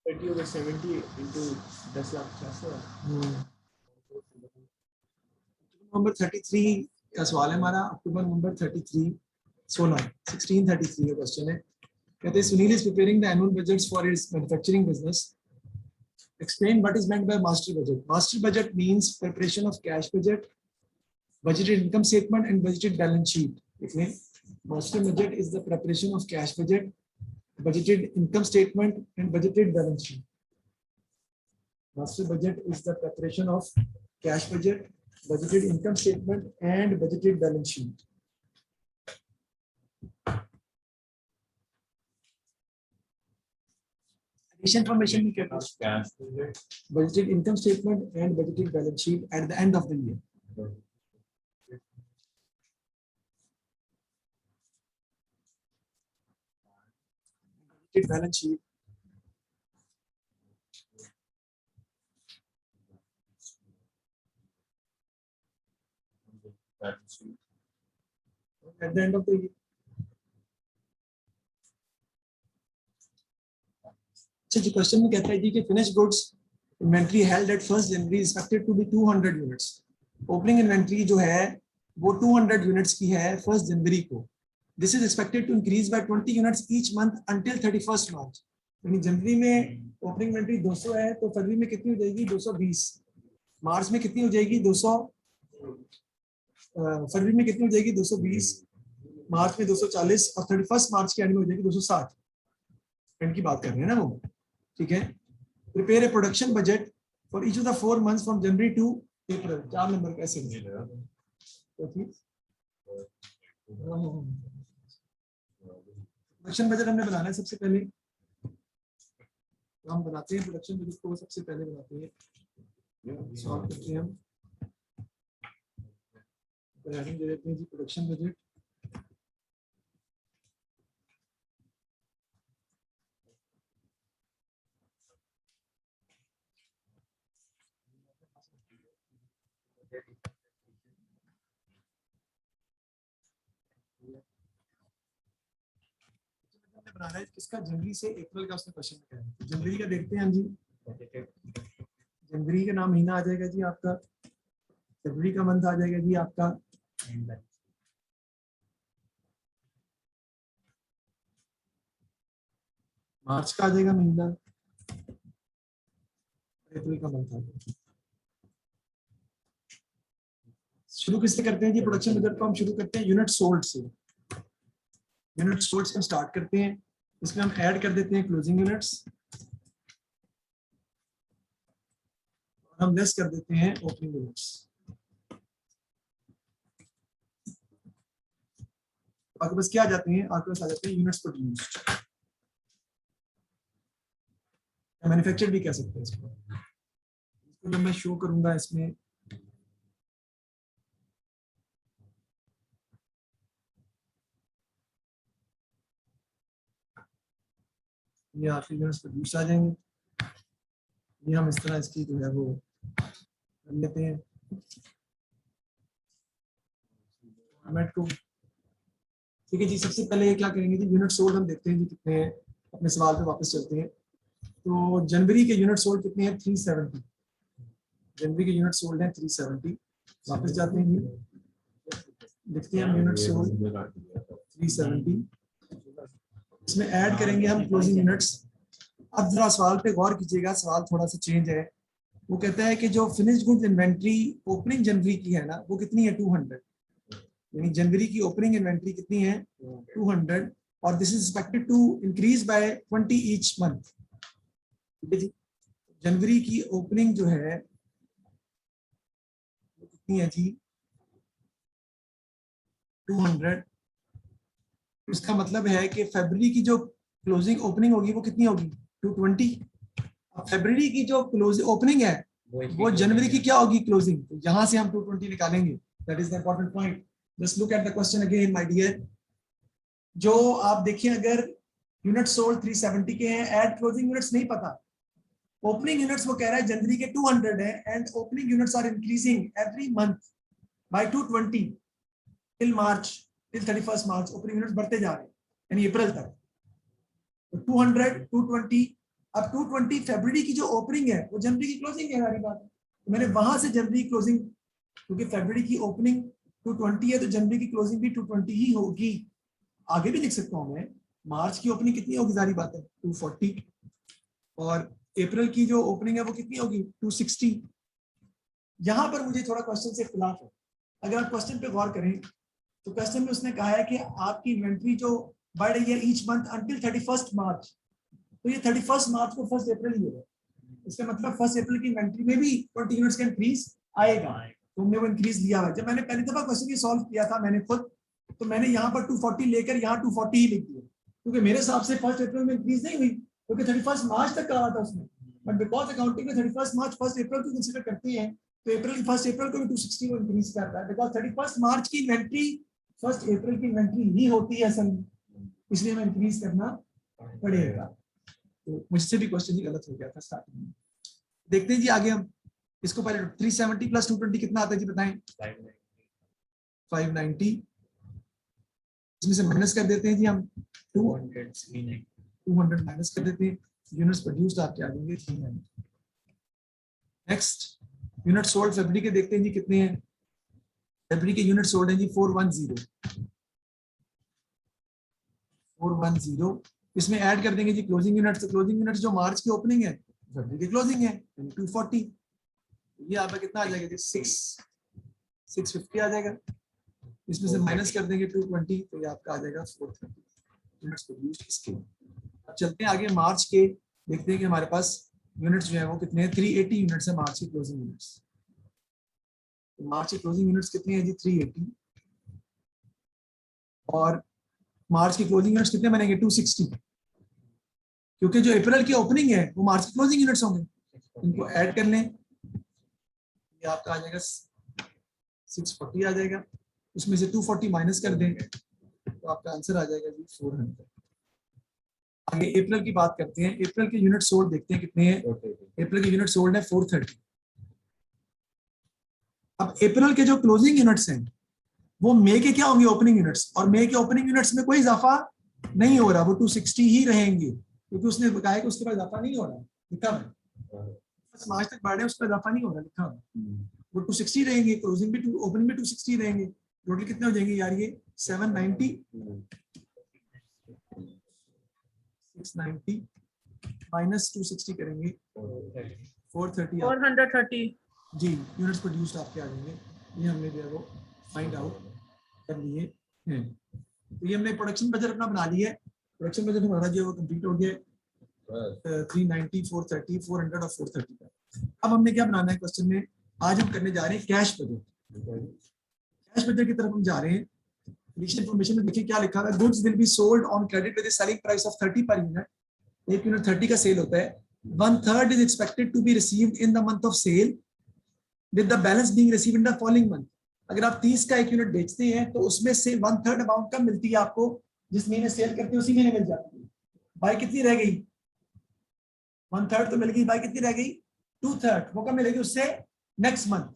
30/70 into 10 lakh 400। Number 33 का सवाल है हमारा, अक्टूबर नंबर 33 1633 का क्वेश्चन है। कहते हैं Sunil is preparing the annual budgets for his manufacturing business. Explain what is meant by master budget. Master budget means preparation of cash budget, budgeted income statement and budgeted balance sheet. Okay? Master budget is the preparation of cash budget, budgeted income statement and budgeted balance sheet. Master budget is the preparation of cash budget, budgeted income statement and budgeted balance sheet. Addition information we get cash budgeted income statement and budgeted balance sheet at the end of the year. Budgeted balance sheet. At the end of the year. अच्छा, question में कहता है जी कि finish goods inventory held at 1 January is expected to be 200 units. Opening inventory जो है वो 200 units की है 1 जनवरी को। This is expected to increase by 20 units each month until 31 March. यानी जनवरी में ओपनिंग इन्वेंट्री 200 है तो फरवरी में कितनी हो जाएगी 220, मार्च में कितनी हो जाएगी 200, फरवरी में कितनी हो जाएगी 220, मार्च में 240 और 31 मार्च के एंड में हो जाएगी 260। एंड की बात कर रहे हैं ना वो, ठीक है। Prepare a production budget for each of the 4 months from January to April. 4 number कैसे मिलेगा? प्रोडक्शन बजट हमने बनाना है सबसे पहले, तो हम बनाते हैं प्रोडक्शन बजट को सबसे पहले बनाते हैं, सॉल्व करते हैं हम, दे देते हैं जी प्रोडक्शन बजट। बना रहा है किसका, जनवरी से अप्रैल का उसने क्वेश्चन किया है। तो जनवरी का देखते हैं हम जी, जनवरी का नाम महीना आ जाएगा जी आपका, फरवरी का मंथ आ जाएगा जी आपका, मार्च का आ जाएगा महीना, अप्रैल का मंथ आ जाएगा। शुरू किससे करते हैं जी प्रोडक्शन बजट को? हम शुरू करते हैं यूनिट सोल्ड से। यूनिट सोल्ड से हम स्टार्ट करते हैं, इसमें हम ऐड कर देते हैं क्लोजिंग यूनिट्स, हम लेस कर देते हैं ओपनिंग यूनिट्स। आपके पास क्या आ जाते हैं? आपके पास आ जाते हैं यूनिट्स प्रोड्यूस्ड, मैन्युफैक्चर्ड भी कह सकते हैं इसको। इसको जब मैं शो करूंगा इसमें, ये आपके यूनिट्स प्रोड्यूस आ जाएंगे। ये हम इस तरह इसकी जो है वो कर लेते हैं फॉर्मेट को, ठीक है जी। सबसे पहले क्या करेंगे जी, यूनिट सोल्ड हम देखते हैं जी कितने हैं। अपने सवाल पे वापस चलते हैं। तो जनवरी के यूनिट सोल्ड कितने हैं? 370। जनवरी के यूनिट सोल्ड हैं 370। वापस जाते हैं जी, देखते हैं हम यूनिट सोल्ड 370, इसमें ऐड करेंगे हम क्लोजिंग यूनिट्स। अब जरा सवाल पे गौर कीजिएगा, सवाल थोड़ा सा चेंज है। वो कहता है कि जो फिनिश गुड्स इन्वेंट्री ओपनिंग जनवरी की है ना, वो कितनी है? 200। यानी जनवरी की ओपनिंग इन्वेंट्री कितनी है? 200, और this is expected to increase by 20 each month. ठीक है जी। जनवरी की ओपनिंग जो है वो कितनी है जी? 200। इसका मतलब है कि फरवरी की जो क्लोजिंग ओपनिंग होगी वो कितनी होगी? 220। फरवरी की जो क्लोजिंग ओपनिंग है वो जनवरी की क्या होगी? क्लोजिंग। तो यहां से हम 220 निकालेंगे। That is the important point. Just look at the question again my dear. जो आप देखिए, अगर यूनिट सोल्ड 370 के हैं, ऐड क्लोजिंग यूनिट्स नहीं पता, ओपनिंग यूनिट्स वो कह रहा है जनवरी के 200 है, and opening units are increasing every month by 220 till March, till 31 March. Opening units बढ़ते जा रहे हैं यानी अप्रैल तक। तो 200, 220, अब 220 फरवरी की जो ओपनिंग है वो जनवरी की क्लोजिंग है, हमारी बात है। तो मैंने वहां से जनवरी क्लोजिंग, क्योंकि फरवरी की ओपनिंग 220 है तो जनवरी की क्लोजिंग भी 220 ही होगी। आगे भी लिख सकता हूं मैं, मार्च की ओपनिंग कितनी होगी, सारी बात है 240, और अप्रैल की जो ओपनिंग है वो कितनी होगी 260। यहां पर मुझे थोड़ा क्वेश्चन से इख्तिलाफ है। अगर आप क्वेश्चन पे गौर करें तो क्वेश्चन में उसने कहा है कि आपकी इन्वेंट्री जो बढ़ रही है ईच मंथ अंटिल 31 मार्च, तो ये 31 मार्च को 1 अप्रैल ही होगा। इसका मतलब 1 अप्रैल की इन्वेंट्री में भी 20 यूनिट्स का इंक्रीज आएगा, तो हमने वो इंक्रीज लिया हुआ है। जब मैंने पहली दफा क्वेश्चन ये सॉल्व किया था मैंने खुद, तो मैंने यहाँ पर 240 लेकर यहाँ 240 ही लिख दिया, क्योंकि मेरे हिसाब से 1 अप्रैल में इंक्रीज नहीं हुई, क्योंकि 31 मार्च तक कहा था उसने। बट बिकॉज अकाउंटिंग में 31 मार्च 1 अप्रैल को कंसीडर करती है, तो अप्रैल 1 अप्रैल को भी 260 को इंक्रीज करता है, बिकॉज 31 मार्च की इन्वेंट्री 1 अप्रैल की इन्वेंट्री ही होती है असल में, इसलिए हमें इंक्रीज करना पड़ेगा। तो मुझसे भी क्वेश्चन गलत हो गया था स्टार्टिंग में। देखते हैं जी आगे हम इसको, पहले 370 प्लस 220 कितना आता है जी बताएं? 590। इसमें से माइनस कर देते हैं जी हम 200 माइनस कर देते हैं, यूनिट्स प्रोड्यूस्ड आपके आ जाएंगे 390। नेक्स्ट यूनिट सोल्ड फरवरी के देखते हैं जी कितने हैं। फरवरी के यूनिट सोल्ड हैं जी 410। इसमें ऐड कर देंगे जी क्लोजिंग यूनिट्स। क्लोजिंग यूनिट्स जो मार्च की ओपनिंग है फरवरी की क्लोजिंग है 240, ये आपका कितना आ जाएगा जी 650 आ जाएगा। इसमें से माइनस कर देंगे 220, तो ये आपका आ जाएगा 430 यूनिट्स प्रोड्यूस्ड इसके। अब चलते हैं आगे मार्च के, देखते हैं कि हमारे पास यूनिट्स जो है वो कितने हैं। 380 यूनिट्स है मार्च की क्लोजिंग यूनिट्स। तो मार्च की क्लोजिंग यूनिट्स कितनी है जी 380, और मार्च की क्लोजिंग यूनिट्स कितने बनेंगे 260, क्योंकि जो अप्रैल की ओपनिंग है वो मार्च की क्लोजिंग यूनिट्स होंगे। इनको ऐड कर लें, ये आपका आ जाएगा 640 आ जाएगा। उसमें से 240 माइनस कर दें तो आपका आंसर आ जाएगा जी 400। आगे अप्रैल की बात करते हैं। अप्रैल के यूनिट सोल्ड देखते हैं कितने हैं। अप्रैल के यूनिट सोल्ड है 430। अब अप्रैल के जो क्लोजिंग यूनिट्स हैं वो मई के क्या होंगे ओपनिंग यूनिट्स, और मई के ओपनिंग यूनिट्स में कोई इजाफा नहीं हो रहा, वो 260 ही रहेंगे, क्योंकि उसने बताया कि उसके बाद इजाफा नहीं हो रहा, लिखा है मार्च तक बढ़ रहे हैं, उस पर इजाफा नहीं हो रहा, लिखा है वो 260 रहेंगे। क्लोजिंग भी ओपनिंग भी 260 रहेंगे। टोटल कितने हो जाएंगे यार ये 790, 690 माइनस 260 करेंगे 430 जी यूनिट्स प्रोड्यूस्ड आपके आ जाएंगे। ये हमने जो है वो फाइंड आउट कर लिए हैं। तो ये हमने प्रोडक्शन बजट अपना बना लिया है। प्रोडक्शन बजट हमारा जो है वो कंप्लीट हो गया है 390, 430, 400 और 430 का। अब हमने क्या बनाना है क्वेश्चन में, आज हम करने जा रहे हैं कैश बजट। कैश बजट की तरफ हम जा रहे हैं। इनिशियल इंफॉर्मेशन में देखिए क्या लिखा है, goods will be sold on credit with selling price of 30 per unit. एक यूनिट 30 का सेल होता है। 1/3 is expected to be received in the month of sale with the balance being received in the following month. अगर आप 30 का एक unit बेचते हैं तो उसमें से 1/3 अमाउंट कब मिलती है आपको, जिस महीने सेल करते हैं उसी महीने मिल जाती है। बाई कितनी रह गई, 1/3 तो मिल गई, बाई कितनी रह गई 2/3, वो कब मिलेगी उससे next month.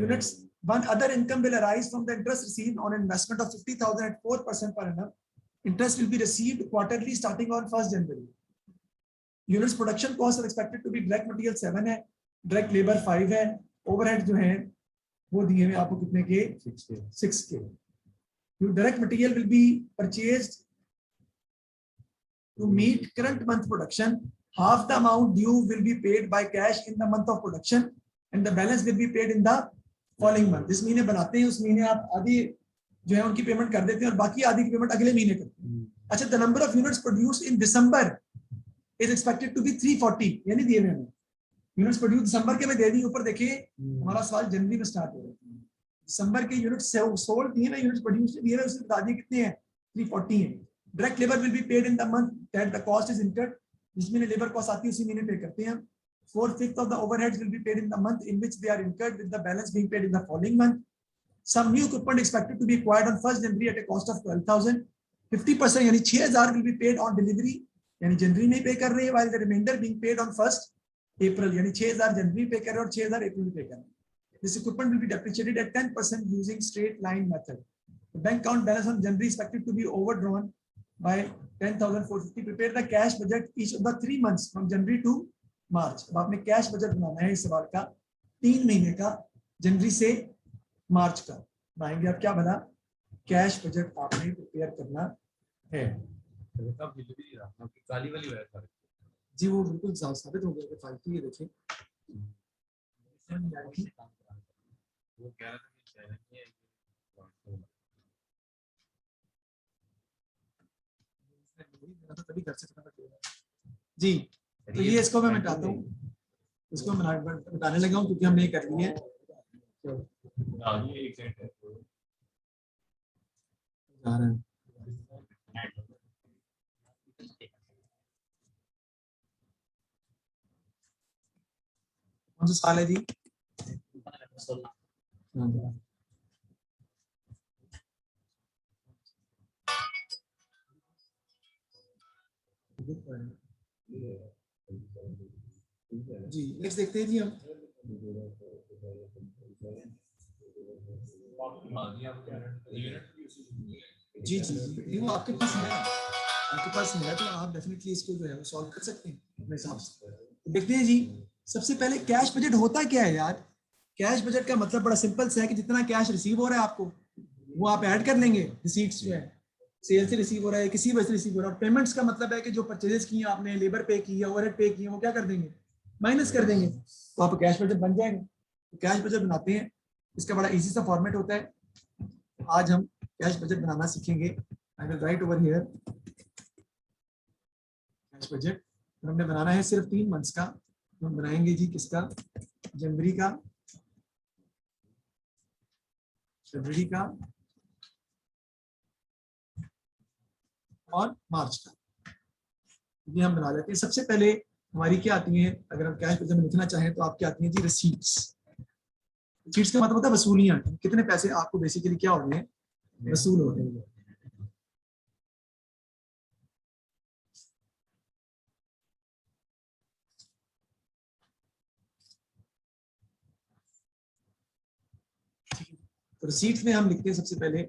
Units one other income will arise from the interest received on investment of 50,000 at 4% per annum. Interest will be received quarterly starting on 1st January. Units production cost are expected to be direct material 7 है, direct labor 5 है, overhead जो है वो दिए हुए आपको कितने के 6 के। Direct material will be purchased to meet current month production. Half the amount due will be paid by cash in the month of production and the balance will be paid in the following month. जिस महीने बनाते हैं उस महीने आप आधी जो है उनकी पेमेंट कर देते हैं और बाकी आधी की पेमेंट अगले महीने करते हैं। अच्छा, the number of units produced in December is expected to be 340, यानी दिए हुए हैं यूनिट्स प्रोड्यूस दिसंबर के में दे दी। ऊपर देखिए हमारा सवाल जनवरी में स्टार्ट हो रहा है। दिसंबर के यूनिट्स सोल्ड दिए हुए, यूनिट्स प्रोड्यूस्ड दिए हुए, उससे बता दिए कितने हैं 340 हैं। Direct labour will be paid in the month that the cost is incurred, जिस महीने लेबर कॉस्ट आती है उसी महीने पे करते हैं। 4/5 of the overheads will be paid in the month in which they are incurred, with the balance being paid in the following month. Some new equipment expected to be acquired on 1st January at a cost of 12,000. 50% यानी 6,000 will be paid on delivery, यानी जनवरी में पे कर रहे हैं, while the remainder being paid on 1st April, यानी 6,000 जनवरी पे कर रहे हैं और 6,000 अप्रैल में पे कर रहे हैं। This equipment will be depreciated at 10% using straight line method. The bank account balance on January expected to be overdrawn by 10,450 prepare the cash budget each of the 3 months from January to March। अब आपने cash budget बनाना है इस सवाल का 3 महीने का, जनवरी से मार्च का बनाएंगे। आप क्या बना, कैश बजट आपने प्रिपेयर करना है। काली वाली है जी वो बिल्कुल साबित हो गया कि फालतू। ये देखिए वो कह रहा था कि चैनल तभी घर से फटाफट जी। तो ये इसको मैं मिटाता हूँ, इसको मिटाने लगा हूँ क्योंकि हमने ये कर ली है। जा रहे हैं कौन सा साल है जी? जी नेक्स्ट देखते हैं जी हम। जी जी जी वो आपके पास है, आपके पास है तो आप डेफिनेटली इसको जो है वो सॉल्व कर सकते हैं अपने हिसाब से। देखते हैं जी, सबसे पहले कैश बजट होता क्या है यार? कैश बजट का मतलब बड़ा सिंपल सा है कि जितना कैश रिसीव हो रहा है आपको वो आप ऐड कर लेंगे। रिसीट्स जो है सेल से रिसीव हो रहा है, किसी वजह से रिसीव हो रहा है। पेमेंट्स का मतलब है कि जो परचेजेस किए आपने, लेबर पे की है, ओवरहेड पे की है, वो क्या कर देंगे, माइनस कर देंगे, तो आप कैश बजट बन जाएंगे। तो कैश बजट बनाते हैं, इसका बड़ा इजी सा फॉर्मेट होता है। आज हम कैश बजट बनाना सीखेंगे। I will write over here cash budget. हमने बनाना है सिर्फ 3 मंथ्स का। हम बनाएंगे जी किसका, जनवरी का, फरवरी का और मार्च का। ये हम बना लेते हैं। सबसे पहले हमारी क्या आती है, अगर हम कैश बजट में लिखना चाहें तो आपकी आती है जी रिसीट्स। रिसीट्स का मतलब होता है वसूलियां, कितने पैसे आपको बेसिकली क्या हो रहे हैं, वसूल हो रहे हैं। तो रिसीट्स में हम लिखते हैं सबसे पहले,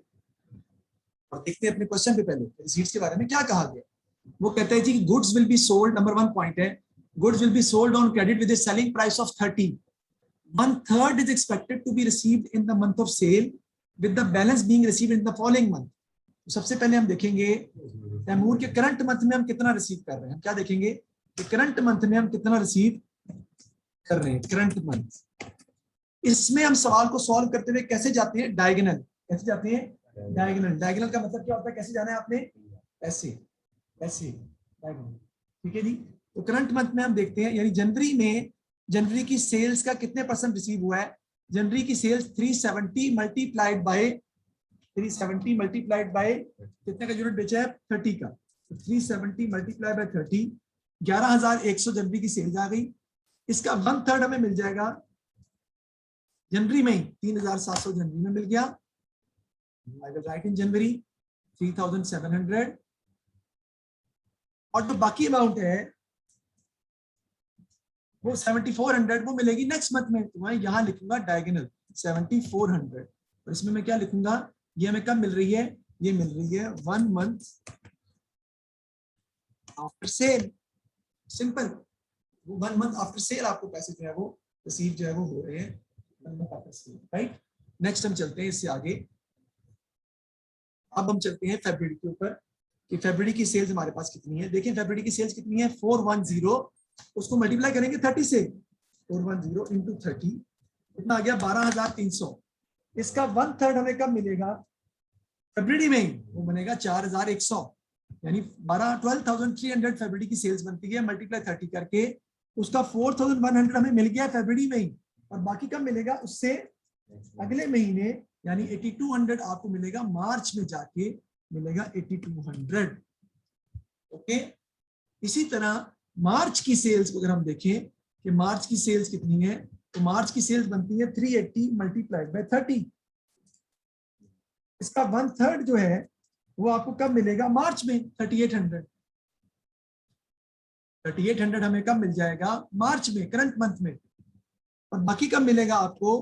और देखते हैं अपने क्वेश्चन पे पहले रिसीट्स के बारे में क्या कहा गया। वो कहते हैं जी goods will be sold, number 1 point है, goods will be sold on credit with a selling price of 30, 1/3 is expected to be received in the month of sale with the balance being received in the following month। तो सबसे पहले हम देखेंगे तैमूर के current month में हम कितना receive कर रहे हैं। हम क्या देखेंगे कि करंट मंथ में हम कितना रिसीव कर रहे हैं, करंट मंथ। इसमें हम सवाल को सॉल्व करते हुए कैसे जाते हैं, डायगोनल। कैसे जाते हैं, डायगोनल। डायगोनल का मतलब क्या होता है, कैसे जाना है आपने, ऐसे ऐसे डायगोनल। ठीक है जी। तो करंट मंथ में हम देखते हैं, यानी जनवरी में, जनवरी की सेल्स का कितने परसेंट रिसीव हुआ है। जनवरी की sales 370 multiplied by 370 multiplied by कितने का यूनिट बेचा है, 30 का। तो 370 मल्टीप्लाइड बाय 30, 11,100 जनवरी की सेल्स आ गई। इसका 1/3 हमें मिल जाएगा जनवरी में ही, 3,700 जनवरी में मिल गया। I will write in जनवरी 3,700, और जो बाकी अमाउंट है वो 7,400 वो मिलेगी नेक्स्ट मंथ में। तो मैं यहाँ लिखूंगा डायगोनल 7,400, और इसमें मैं क्या लिखूंगा, ये हमें कब मिल रही है, ये मिल रही है 1 मंथ आफ्टर सेल। सिंपल, वो 1 मंथ आफ्टर सेल आपको पैसे जो है वो रिसीव जो है वो हो रहे हैं, राइट। नेक्स्ट हम चलते हैं इससे आगे। अब हम चलते हैं फरवरी के ऊपर कि फरवरी की सेल्स हमारे पास कितनी है। देखिए फरवरी की सेल्स कितनी है, 410, उसको मल्टीप्लाई करेंगे 30 से, 410 इंटू 30 कितना आ गया, 12,300। इसका 1/3 हमें कब मिलेगा, फरवरी में ही, वो बनेगा 4,100, यानी 12,300 फरवरी की सेल्स बनती है, मल्टीप्लाई 30 करके उसका 4,100 हमें मिल गया फरवरी में ही, और बाकी कब मिलेगा, उससे अगले महीने, यानी 8,200 आपको मिलेगा मार्च में जाके, मिलेगा 8,200। ओके। इसी तरह मार्च की सेल्स को अगर हम देखें कि मार्च की सेल्स कितनी है, तो मार्च की सेल्स बनती है 380 मल्टीप्लाइड बाय 30। इसका 1/3 जो है वो आपको कब मिलेगा, मार्च में, 3,800। 3,800 हमें कब मिल जाएगा, मार्च में, करंट मंथ में, और बाकी कब मिलेगा आपको,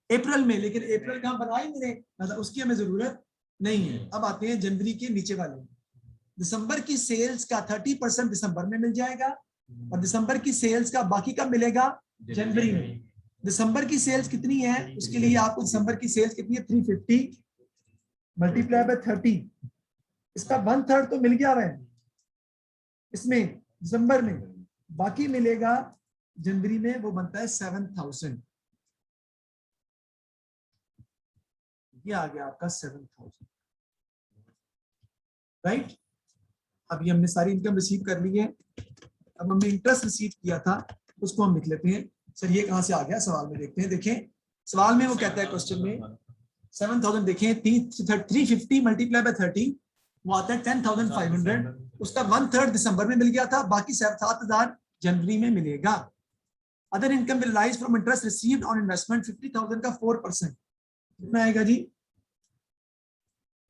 अप्रैल में। लेकिन अप्रैल कहां बनाएंगे, मतलब उसकी हमें जरूरत नहीं है। अब आते हैं जनवरी के नीचे वाले। दिसंबर की सेल्स का 30% दिसंबर में मिल जाएगा और दिसंबर की सेल्स का बाकी कब मिलेगा? जनवरी में। दिसंबर की सेल्स कितनी है उसके लिए आपको दिसंबर की सेल्स कितनी है 350 मल्टीप्लाई बाय 30, इसका 1/3 तो मिल गया है इसमें दिसंबर में, बाकी मिलेगा जनवरी में, वो बनता है 7000। ये आ गया आपका 7000, राइट। अभी हमने सारी इनकम रिसीव कर ली है। अब हमने इंटरेस्ट रिसीव किया था उसको हम लिख लेते हैं। सर ये कहां से आ गया सवाल में, देखते हैं। देखें सवाल में वो कहता है क्वेश्चन में 7000, देखें 350 मल्टीप्लाई बाय 30 वो आता है 10,500, उसका 1/3 दिसंबर में मिल गया था, बाकी 7000 जनवरी में मिलेगा। Other income will rise from interest received on investment 50,000 का 4%, कितना आएगा जी?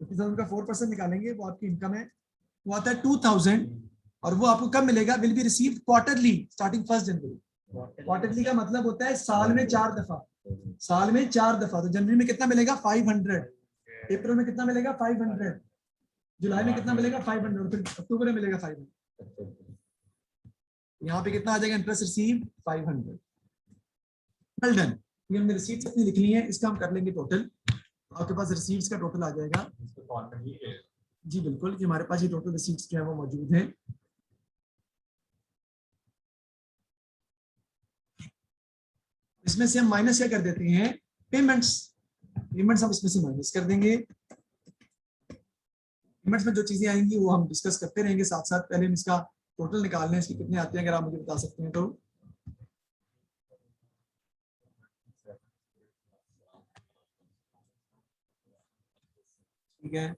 50,000 का 4% निकालेंगे, वो आपकी इनकम है, वो आता है 2000 और वो आपको कब मिलेगा? Will be received quarterly starting 1 January. Quarterly का मतलब होता है साल में 4 दफा, साल में 4 दफा। तो जनवरी में कितना मिलेगा? 500, अप्रैल में कितना मिलेगा? 500, जुलाई में कितना मिलेगा? 500, और फिर अक्टूबर में मिलेगा 500। यहाँ पे कितना आ जाएगा? Interest receive 500। Well done. ये हमने रिसीव्स अपनी लिखनी है, इसका हम कर लेंगे टोटल। आपके पास रिसीव्स का टोटल आ जाएगा जी, बिल्कुल, कि हमारे पास ये टोटल रिसीव्स जो है वो मौजूद है। इसमें से हम माइनस क्या कर देते हैं? पेमेंट्स। पेमेंट्स हम इसमें से माइनस कर देंगे। पेमेंट्स में जो चीजें आएंगी वो हम डिस्कस करते रहेंगे साथ साथ। पहले हम इसका टोटल निकाल लें, इसके कितने आते हैं, अगर आप मुझे बता सकते हैं तो। ठीक है,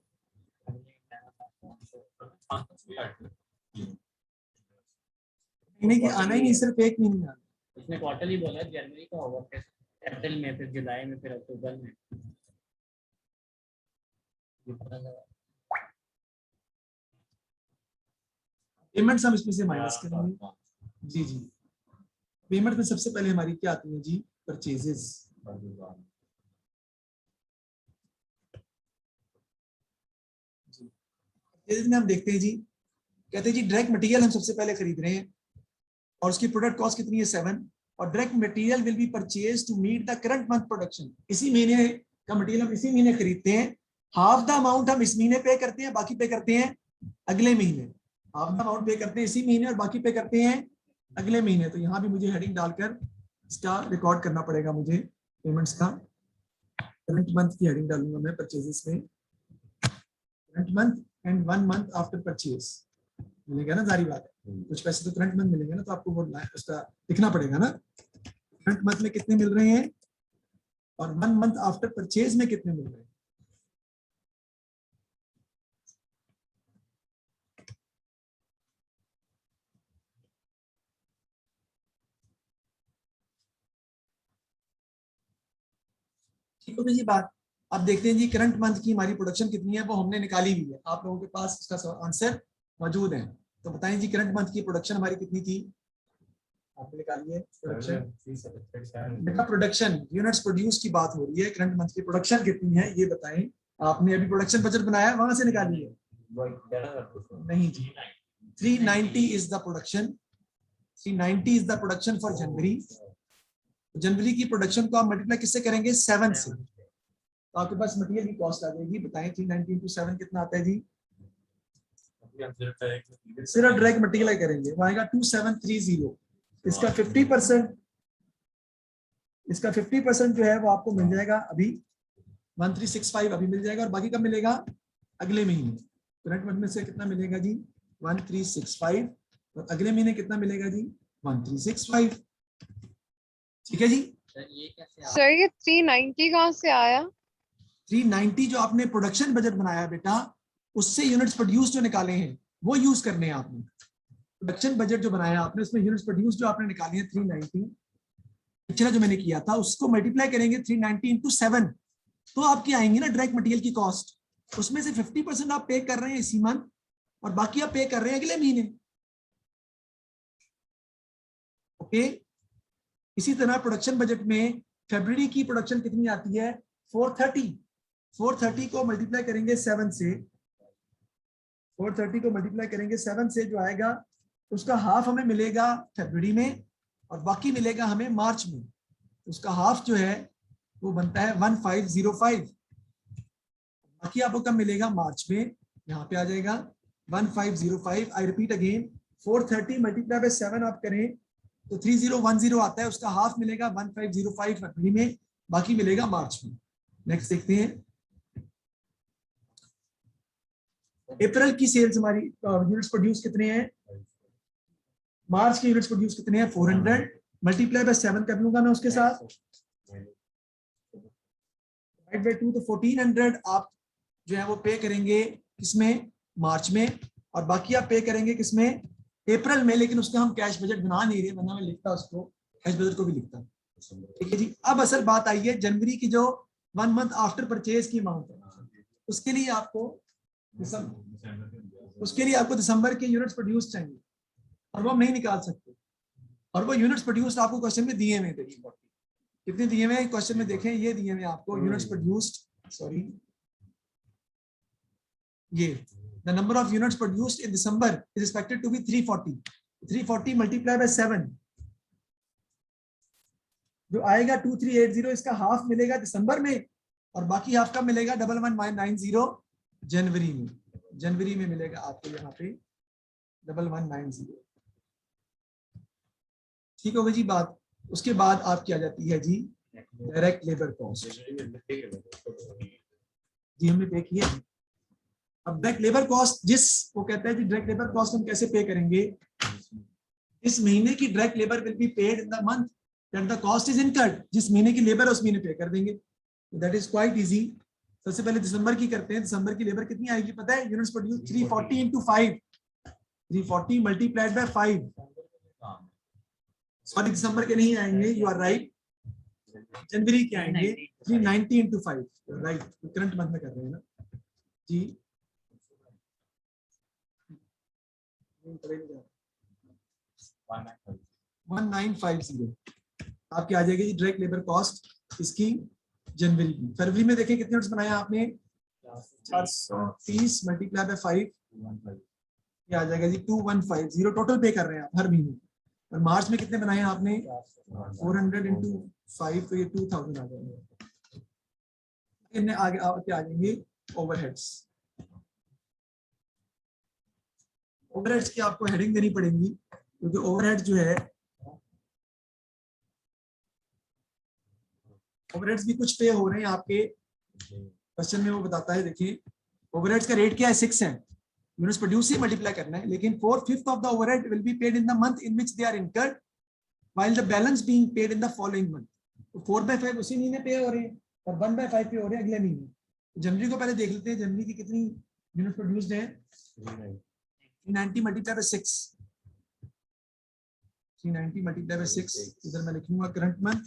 नहीं कि आना ही नहीं, सिर्फ एक महीने आना। उसने क्वार्टरली बोला, जनवरी का होगा, फिर अप्रैल में, फिर जुलाई में, फिर अक्टूबर में। पेमेंट्स हम इसमें से माइनस करेंगे। जी जी, पेमेंट में सबसे पहले हमारी क्या आती है जी? परचेजेस। परचेजेस में हम देखते हैं जी, कहते हैं जी डायरेक्ट मटेरियल हम सबसे पहले खरीद रहे हैं और उसकी प्रोडक्ट कॉस्ट कितनी है? 7, और direct material will be purchase to meet the current month production. इसी महीने का मटेरियल हम इसी महीने खरीदते हैं। हाफ द अमाउंट हम इस महीने पे करते हैं, बाकी पे करते हैं अगले महीने। हाफ द अमाउंट पे करते हैं इसी महीने और बाकी पे करते हैं अगले महीने। तो यहाँ भी मुझे हेडिंग डालकर इसका रिकॉर्ड करना पड़ेगा मुझे, पेमेंट्स का। करंट मंथ की हेडिंग डालूंगा मैं परचेजेस में, current month and 1 month after purchase मिलेगा ना, सारी बात है। कुछ पैसे तो करंट मंथ मिलेंगे ना, तो आपको वो उसका लिखना पड़ेगा ना, करंट मंथ में कितने मिल रहे हैं और 1 मंथ आफ्टर परचेज में कितने मिल रहे हैं। ठीक हो गई जी बात। अब देखते हैं जी करंट मंथ की हमारी प्रोडक्शन कितनी है, वो हमने निकाली हुई है, आप लोगों के पास इसका आंसर मौजूद है। तो बताएं जी करंट मंथ की प्रोडक्शन हमारी कितनी थी, आपने निकाली है प्रोडक्शन। बेटा प्रोडक्शन, यूनिट्स प्रोड्यूस की बात हो रही है, करंट मंथ की प्रोडक्शन कितनी है ये बताएं। आपने अभी प्रोडक्शन बजट बनाया, वहां से निकाली है? नहीं जी, 390 is the production, 390 is the production for January. जनवरी की प्रोडक्शन को आप मल्टीप्लाई किससे करेंगे? 7 से। तो आपके पास मटेरियल की कॉस्ट आ जाएगी, बताएं 390 into 7 कितना आता है जी? सिर्फ डायरेक्ट मटेरियल करेंगे, वो आएगा 2730। इसका 50%, इसका 50% जो है वो आपको मिल जाएगा अभी 1365 अभी मिल जाएगा, और बाकी कब मिलेगा? अगले महीने। करंट मंथ में से कितना मिलेगा जी? 1365, और अगले महीने कितना मिलेगा जी? 1365। ठीक है जी। सर ये 390 कहाँ से आया? 390 जो आपने प्रोडक्शन बजट बनाया बेटा, उससे यूनिट्स प्रोड्यूस जो निकाले हैं वो यूज करने हैं आपने। प्रोडक्शन बजट जो बनाया आपने, उसमें यूनिट्स प्रोड्यूस जो आपने निकाली है 390, पिछला जो मैंने किया था उसको मल्टीप्लाई करेंगे 390 into 7, तो आपकी आएंगी ना डायरेक्ट मटेरियल की कॉस्ट। उसमें से 50% आप पे कर रहे हैं इसी मंथ और बाकी आप पे कर रहे हैं अगले महीने। ओके, इसी तरह प्रोडक्शन बजट में फरवरी की प्रोडक्शन कितनी आती है? 430, 430 को मल्टीप्लाई करेंगे 7 से, 430 को मल्टीप्लाई करेंगे 7 से, जो आएगा उसका हाफ हमें मिलेगा फरवरी में और बाकी मिलेगा हमें मार्च में। उसका हाफ जो है वो बनता है 1505, बाकी आपको कब मिलेगा? मार्च में। यहाँ पे आ जाएगा 1505। I repeat again, 430 multiply by 7 आप करें तो 3010 आता है, उसका हाफ मिलेगा 1505 फरवरी में, बाकी मिलेगा मार्च में। नेक्स्ट देखते हैं, अप्रैल की सेल्स हमारी यूनिट्स प्रोड्यूस कितने हैं? मार्च के यूनिट्स प्रोड्यूस कितने हैं? 400 मल्टीप्लाई बाय 7 कर लूंगा मैं उसके साथ, डिवाइड बाय 2, तो 1400 आप जो है वो पे करेंगे किसमें? मार्च में, और बाकी आप पे करेंगे किसमें? अप्रैल में। लेकिन उसका हम कैश बजट बना नहीं रहे, वरना मैं लिखता उसको, कैश बजट को भी लिखता। ठीक है जी। अब असल बात आई है जनवरी की, जो 1 मंथ आफ्टर परचेज की अमाउंट है, उसके लिए आपको दिसंबर के यूनिट्स प्रोड्यूस चाहिए, और वो हम नहीं निकाल सकते। और वो यूनिट्स प्रोड्यूस्ड आपको क्वेश्चन में दिए हुए थे, कितने दिए हुए हैं क्वेश्चन में? देखें, ये दिए हुए आपको यूनिट्स प्रोड्यूस्ड, सॉरी, ये the number of units produced in December is expected to be 340. 340 multiply by 7 जो आएगा 2380, इसका हाफ मिलेगा दिसंबर में और बाकी हाफ कब मिलेगा? 1190 जनवरी में। जनवरी में मिलेगा आपको यहाँ पे 1190। ठीक होगा जी बात। उसके बाद आपकी आ जाती है जी डायरेक्ट लेबर कॉस्ट। जी हमने पे किया। अब डायरेक्ट लेबर कॉस्ट, जिस वो कहता है जी डायरेक्ट लेबर कॉस्ट हम कैसे पे करेंगे? इस महीने की direct labour will be paid in the month that the cost is incurred. जिस महीने की लेबर उस महीने पे कर देंगे, दैट इज क्वाइट इजी। सबसे पहले दिसंबर की करते हैं। दिसंबर की लेबर कितनी आएगी पता है? Units produce 340 into 5, 340 multiplied by 5। Sorry, दिसंबर के नहीं आएंगे, यू आर राइट, जनवरी के आएंगे 390 into 5, राइट, करंट मंथ में कर रहे हैं ना जी। 1950 आपकी आ जाएगी डायरेक्ट लेबर कॉस्ट इसकी जनवरी की। फरवरी में देखें कितने यूनिट्स बनाया आपने? 430 मल्टीप्लाई बाय 5, ये आ जाएगा जी 2150 टोटल पे कर रहे हैं आप हर महीने। और मार्च में कितने बनाए आपने? 400 into 5, तो ये 2000 आ जाएंगे। इनने आगे आ जाएंगे ओवरहेड्स। ओवरहेड्स की आपको हेडिंग देनी पड़ेगी, क्योंकि ओवरहेड जो है, ओवरहेड्स भी कुछ पे हो रहे हैं आपके क्वेश्चन में, वो बताता है। देखिए ओवरहेड्स का रेट क्या है? 6 है। यूनिट्स प्रोड्यूस ही मल्टीप्लाई करना है, लेकिन 4/5 of the overhead will be paid in the month in which they are incurred while the balance being paid in the following month. तो 4/5 उसी महीने पे हो रहे हैं और 1/5 पे हो रहे हैं अगले महीने। जनवरी को पहले देख लेते हैं, जनवरी की कितनी यूनिट प्रोड्यूस्ड है? 390 मल्टीप्लाई बाय 6, 390 मल्टीप्लाई बाय 6, इधर मैं लिखूंगा करंट मंथ,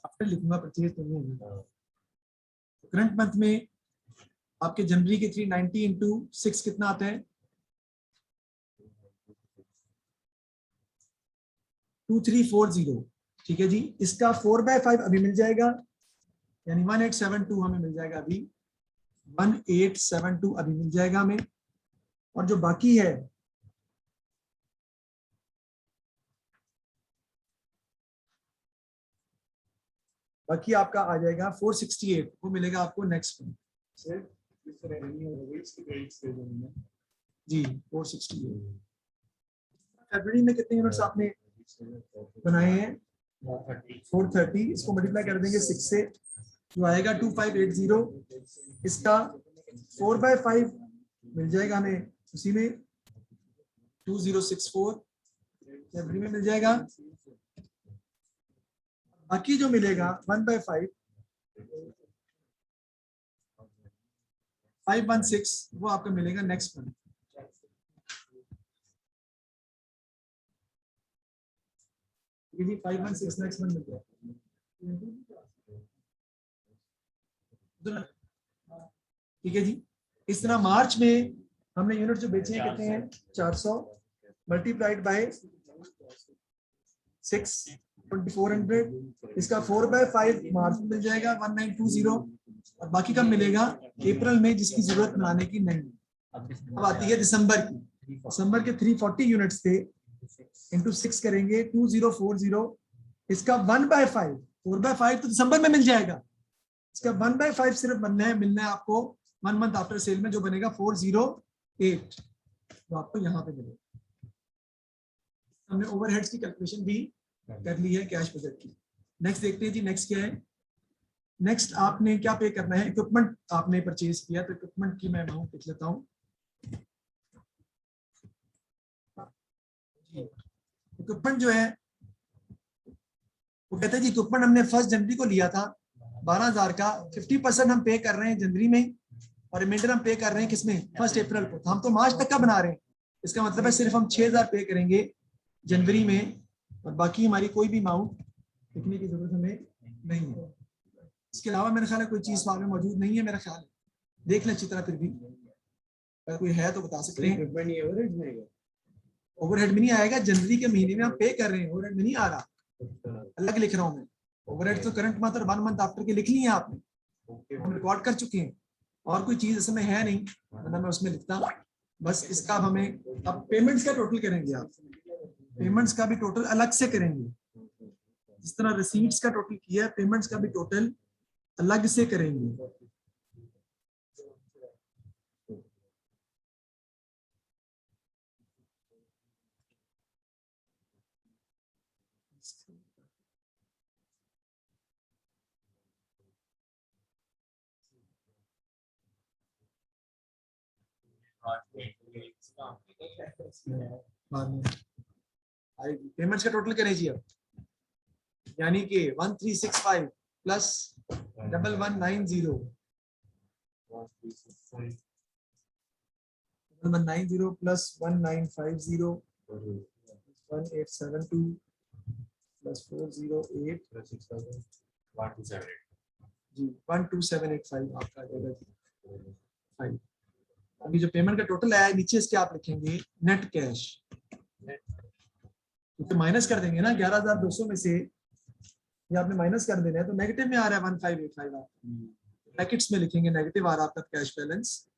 आफ्टर लिखूंगा परचेज तो नहीं होगा। करंट मंथ में आपके जनवरी के 390 into 6 कितना आता है? 2340। ठीक है जी। इसका 4/5 अभी मिल जाएगा, यानी 1872 हमें मिल जाएगा अभी, 1872 अभी मिल जाएगा हमें। और जो बाकी है बाकी आपका आ जाएगा 468, वो मिलेगा आपको नेक्स्ट मंथ जी। 468। फरवरी में कितने यूनिट्स आपने बनाए हैं? 430। इसको मल्टीप्लाई कर देंगे 6 से, जो आएगा 2580। इसका 4/5 मिल जाएगा हमें उसी में 2064 फरवरी में मिल जाएगा। बाकी जो मिलेगा 1/5 516, वो आपका मिलेगा नेक्स्ट मंथ। ये 516 नेक्स्ट मंथ मिल जाएगा। ठीक है जी। इस तरह मार्च में हमने यूनिट जो बेचे हैं कितने हैं 400 मल्टीप्लाइड बाय 6 2400, इसका 4/5 मार्च में मिल जाएगा 1920, और बाकी कब मिलेगा अप्रैल में, जिसकी जरूरत बनाने की नहीं। अब आती है दिसंबर की। दिसंबर के 340 यूनिट्स थे, इंटू 6 करेंगे 2040, इसका 1/5 4/5 तो दिसंबर में मिल जाएगा, इसका 1/5 सिर्फ मिलना है आपको 1 मंथ आफ्टर सेल में, जो बनेगा 408, तो आपको यहाँ पे मिलेगा। हमने ओवरहेड्स की कैलकुलेशन भी कर ली है कैश बजट की। नेक्स्ट देखते हैं जी, नेक्स्ट क्या है। नेक्स्ट आपने क्या पे करना है, इक्विपमेंट आपने परचेज किया, तो इक्विपमेंट की मैं अमाउंट लिख लेता हूँ। इक्विपमेंट जो है वो कहते हैं जी, इक्विपमेंट हमने 1 जनवरी को लिया था 12,000 का, 50% हम पे कर रहे हैं जनवरी में, और रिमाइंडर हम पे कर रहे हैं किसमें 1 अप्रैल को। तो हम तो मार्च तक का बना रहे हैं, इसका मतलब है सिर्फ हम 6,000 पे करेंगे जनवरी में, और बाकी हमारी कोई भी अमाउंट लिखने की जरूरत हमें नहीं है। इसके अलावा मेरा ख्याल है कोई चीज वहां में मौजूद नहीं है, मेरा ख्याल है, देख लें अच्छी तरह, फिर भी अगर कोई है तो बता सकते हैं। ओवरहेड में नहीं आएगा, जनवरी के महीने में हम पे कर रहे हैं, ओवरहेड में नहीं आ रहा, अलग लिख रहा हूँ मैं। ओवरहेड तो करंट मंथ और 1 मंथ आफ्टर के लिख ली है आपने, हम रिकॉर्ड कर चुके हैं, और कोई चीज इसमें है नहीं, वरना मैं उसमें लिखता। बस इसका अब हमें, अब पेमेंट्स का टोटल करेंगे आप, पेमेंट्स का भी टोटल अलग से करेंगे, जिस तरह रिसीट्स का टोटल किया है, पेमेंट्स का भी टोटल अलग से करेंगे। पेमेंट्स का टोटल करें जी अब, यानी कि 1365 प्लस 1190 1190 प्लस 1950 1872 प्लस 408 जी 12785 आपका आ जाएगा जी। अभी जो पेमेंट का टोटल आया है, नीचे इसके आप लिखेंगे नेट कैश, तो माइनस कर देंगे ना 11,200 में से, ये आपने माइनस कर देना है, तो नेगेटिव में आ रहा है 1585, आप ब्रैकेट्स में लिखेंगे नेगेटिव आ रहा है आपका कैश बैलेंस,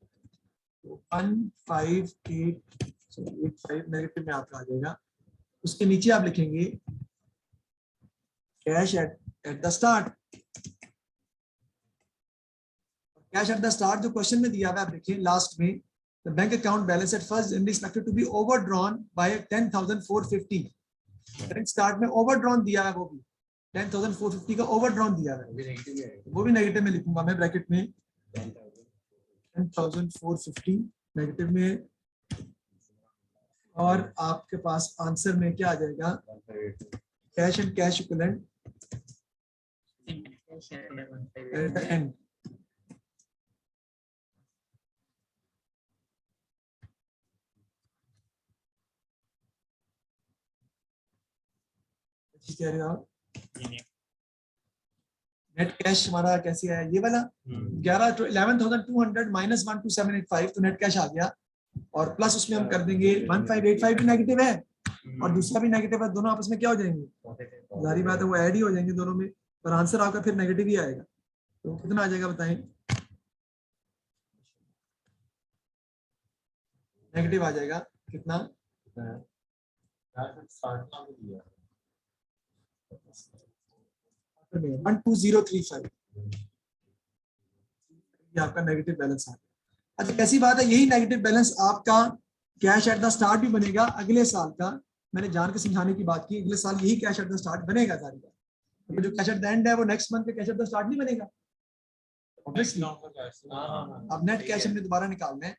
तो 15885 नेगेटिव में आपका आ जाएगा। उसके नीचे आप लिखेंगे cash at the start. Cash at the start जो क्वेश्चन में दिया हुआ है, आप देखिए लास्ट में, the bank account balance at 1 January expected to be overdrawn by 10,450। Current start में ओवरड्रॉन दिया है, वो भी 10,450 का ओवरड्रॉन दिया है, वो भी नेगेटिव में लिखूंगा मैं ब्रैकेट में 10,450 नेगेटिव में, और आपके पास आंसर में क्या आ जाएगा, cash and cash equivalent at the end. कह रहे हो आप, नेट कैश हमारा कैसे आया, ये वाला 11,200 माइनस 12785, तो नेट कैश आ गया, और प्लस उसमें हम कर देंगे 1585 भी नेगेटिव है और दूसरा भी नेगेटिव है, दोनों आपस में क्या हो जाएंगे, जारी बात है वो ऐड ही हो जाएंगे दोनों में, पर आंसर आपका फिर नेगेटिव ही आएगा। तो कितना आ जाएगा बताएं, नेगेटिव आ जाएगा कितना, 12035, ये आपका नेगेटिव बैलेंस आ गया। अच्छा कैसी बात है, यही नेगेटिव बैलेंस आपका कैश एट द स्टार्ट भी बनेगा अगले साल का, मैंने जान के समझाने की बात की, अगले साल यही कैश एट द स्टार्ट बनेगा सारी बात, तो जो कैश एट द एंड है वो नेक्स्ट मंथ के कैश एट द स्टार्ट नहीं बनेगा ऑब्वियसली। अब नेट कैश हमने दोबारा निकालना है,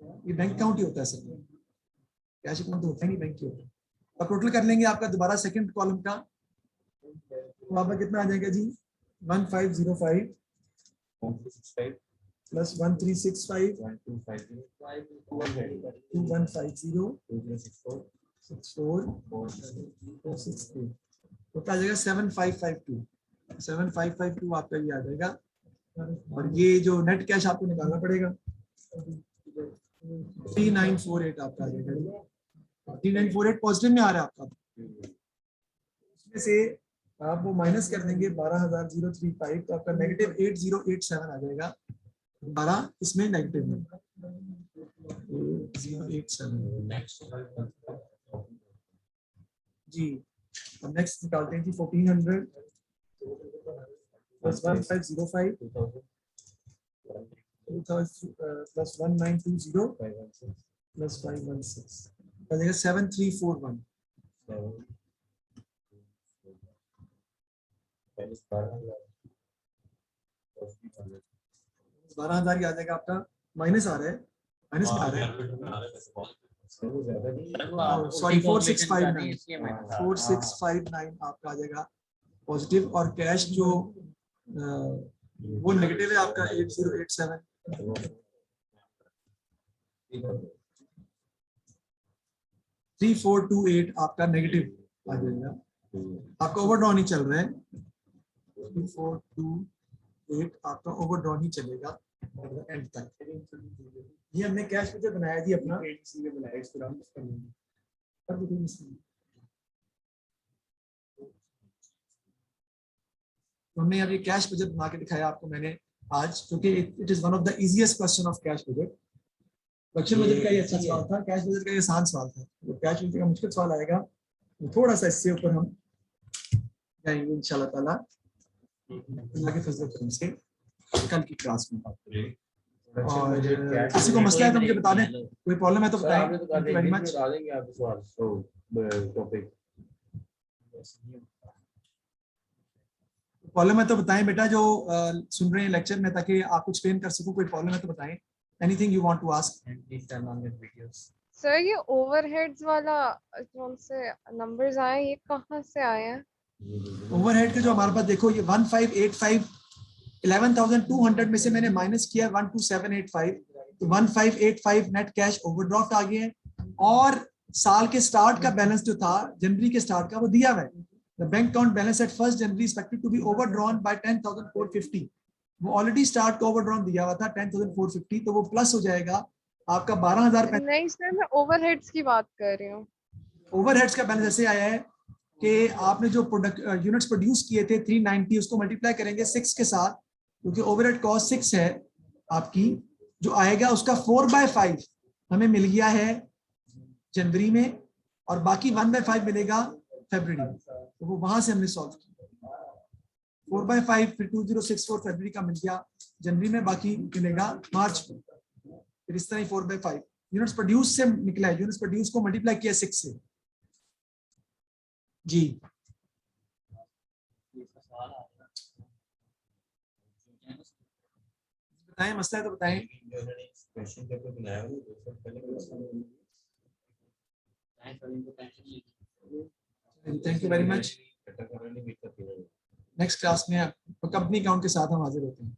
ये बैंक अकाउंट ही होता है सर, कैश अकाउंट तो होता ही नहीं, बैंक ही होता है। अब टोटल कर लेंगे आपका दोबारा सेकंड कॉलम का, तो आपका कितना आ जाएगा जी 1505 प्लस 1365 2150 64 463, तो क्या आ जाएगा 7552 आपका ये आ जाएगा, और ये जो नेट कैश आपको निकालना पड़ेगा 3948 आपका आ जाएगा। 3948 पॉजिटिव में आ रहा है आपका, उसमें से आप वो माइनस कर देंगे 12,035, तो आपका नेगेटिव 8087 आ जाएगा। 12 इसमें नेगेटिव में 8087 जी। अब नेक्स्ट निकालते हैं जी 1400 प्लस 1505 प्लस 1920 प्लस 516 आ जाएगा 7341। 12,000 ही आ जाएगा आपका, माइनस आ रहा है, माइनस में आ रहा है सॉरी 4659 आपका आ जाएगा पॉजिटिव, और कैश जो वो नेगेटिव है आपका 8087। 3428 आपका नेगेटिव आ जाएगा, आपका ओवरड्रॉन ही चल रहा है। 3428 आपका ओवरड्रॉन ही चलेगा एंड तक। ये हमने कैश बजट बनाया जी अपना, तो हमने अब ये कैश बजट बना के दिखाया आपको मैंने आज, क्योंकि it is one of the easiest question of cash budget. Question budget का ये अच्छा सवाल था, कैश बजट का ये आसान सवाल था। तो कैश बजट का मुश्किल सवाल आएगा तो थोड़ा सा इससे ऊपर हम जाएंगे इंशाल्लाह ताला अल्लाह के फजल करम से कल की क्लास में। और किसी को मसला है तो मुझे बता दें, कोई प्रॉब्लम है तो बताएं। Thank you very much. Problem है तो बताएं बेटा, जो सुन रहे हैं लेक्चर में, ताकि आपको एक्सप्लेन कर सकूं। कोई प्रॉब्लम है तो बताएं। Anything you want to ask. Sir ये ओवरहेड्स वाला कौन से नंबर्स आए, ये कहाँ से आए हैं? ओवरहेड के जो हमारे पास देखो, ये 1585 11,200 में से मैंने माइनस किया 12785, तो 1585 नेट कैश ओवरड्राफ्ट आ गए हैं। और साल के स्टार्ट का बैलेंस जो था, जनवरी के स्टार्ट का, वो दिया हुआ है। The bank account balance at 1 January expected to be overdrawn by 10,450। वो ऑलरेडी स्टार्ट का ओवरड्रॉन दिया हुआ था 10,450, तो वो प्लस हो जाएगा आपका 12,000। नहीं सर, मैं ओवरहेड्स की बात कर रही हूँ। ओवरहेड्स का बैलेंस ऐसे आया है कि आपने जो प्रोडक्ट यूनिट्स प्रोड्यूस किए थे 390, उसको मल्टीप्लाई करेंगे 6 के साथ, क्योंकि ओवरहेड कॉस्ट 6 है आपकी, जो आएगा उसका 4/5 हमें मिल गया है जनवरी में, और बाकी 1/5 मिलेगा फरवरी में। तो वो वहां से हमने सॉल्व किया। 4/5 फिर 2064 फरवरी का मिल गया जनवरी में, बाकी मिलेगा मार्च में। फिर इस तरह ही 4/5 यूनिट्स प्रोड्यूस से निकला है। यूनिट्स प्रोड्यूस को मल्टीप्लाई किया 6 से जी। बताएं, मसला है तो बताएं। Thank you very much. Next class में कंपनी अकाउंट के साथ हम हाजिर होते हैं।